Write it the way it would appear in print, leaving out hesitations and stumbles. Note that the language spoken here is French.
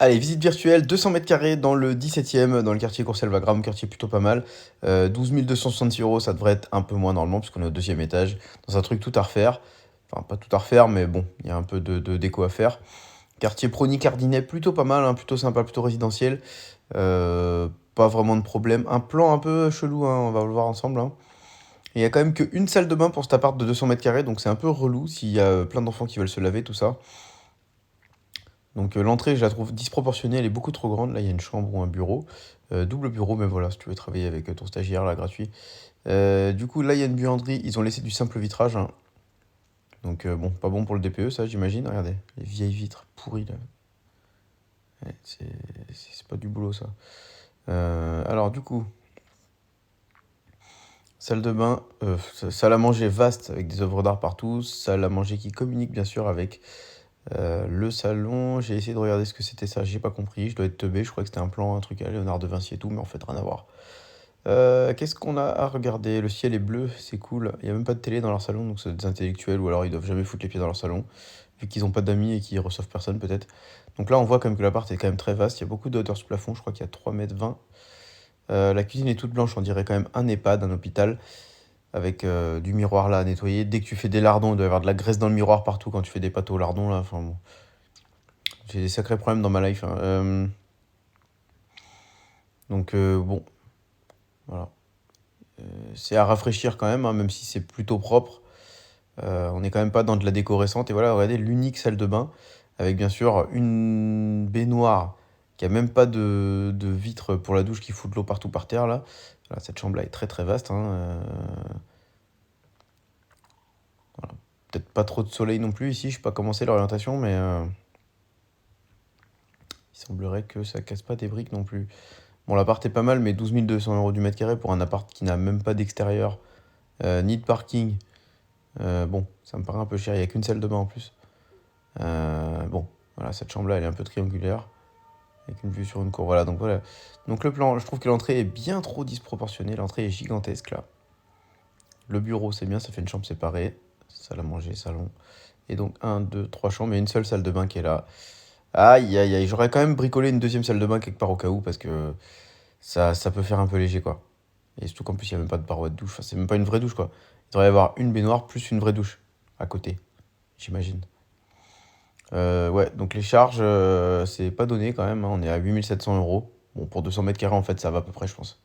Allez, visite virtuelle, 200 mètres carrés dans le 17e, dans le quartier Courcelles-Wagram, quartier plutôt pas mal. 12 266 euros, ça devrait être un peu moins normalement, puisqu'on est au deuxième étage, dans un truc tout à refaire. Enfin, pas tout à refaire, mais bon, il y a un peu de déco à faire. Quartier Prony-Cardinet, plutôt pas mal, hein, plutôt sympa, plutôt résidentiel. Pas vraiment de problème. Un plan un peu chelou, hein, on va le voir ensemble, hein. Et il y a quand même qu'une salle de bain pour cet appart de 200 mètres carrés, donc c'est un peu relou s'il y a plein d'enfants qui veulent se laver, tout ça. Donc l'entrée, je la trouve disproportionnée, elle est beaucoup trop grande. Là, il y a une chambre ou un bureau. Double bureau, mais voilà, si tu veux travailler avec ton stagiaire, là, gratuit. Du coup, là, il y a une buanderie. Ils ont laissé du simple vitrage, hein. Donc bon, pas bon pour le DPE, ça, j'imagine. Regardez, les vieilles vitres pourries, là. Ouais, c'est pas du boulot, ça. Alors, du coup, salle de bain, salle à manger vaste avec des œuvres d'art partout. Salle à manger qui communique, bien sûr, avec le salon. J'ai essayé de regarder ce que c'était ça, j'ai pas compris, je dois être teubé, je crois que c'était un plan, un truc à Léonard de Vinci et tout, mais en fait rien à voir. Qu'est-ce qu'on a à regarder? Le ciel est bleu, c'est cool. Il y a même pas de télé dans leur salon, donc c'est des intellectuels, ou alors ils doivent jamais foutre les pieds dans leur salon, vu qu'ils ont pas d'amis et qu'ils reçoivent personne peut-être. Donc là on voit quand même que l'appart est quand même très vaste, il y a beaucoup de hauteur sous plafond, je crois qu'il y a 3,20 m. La cuisine est toute blanche, on dirait quand même un EHPAD, un hôpital, avec du miroir là à nettoyer. Dès que tu fais des lardons, il doit y avoir de la graisse dans le miroir partout quand tu fais des pâtes au lardon là, enfin bon. J'ai des sacrés problèmes dans ma life, hein. Donc bon, voilà. C'est à rafraîchir quand même, hein, même si c'est plutôt propre. On n'est quand même pas dans de la déco récente. Et voilà, regardez l'unique salle de bain, avec bien sûr une baignoire qui a même pas de vitre pour la douche qui fout de l'eau partout par terre là. Voilà, cette chambre-là est très très vaste, hein. Voilà. Peut-être pas trop de soleil non plus ici, je sais pas comment c'est l'orientation, mais il semblerait que ça casse pas des briques non plus. Bon, l'appart est pas mal, mais 12 200 euros du mètre carré pour un appart qui n'a même pas d'extérieur, ni de parking. Bon, ça me paraît un peu cher, il n'y a qu'une salle de bain en plus. Bon, voilà, cette chambre-là, elle est un peu triangulaire, avec une vue sur une cour. Voilà, donc voilà. Donc le plan, je trouve que l'entrée est bien trop disproportionnée. L'entrée est gigantesque là. Le bureau, c'est bien, ça fait une chambre séparée. Salle à manger, salon. Et donc, un, deux, trois chambres, et une seule salle de bain qui est là. Aïe, aïe, aïe, j'aurais quand même bricolé une deuxième salle de bain quelque part au cas où, parce que ça peut faire un peu léger, quoi. Et surtout qu'en plus, il n'y a même pas de paroi de douche. Enfin, c'est même pas une vraie douche, quoi. Il devrait y avoir une baignoire plus une vraie douche à côté, j'imagine. Ouais, donc les charges, c'est pas donné quand même, hein. On est à 8 700 euros. Bon, pour 200 mètres carrés, en fait, ça va à peu près, je pense.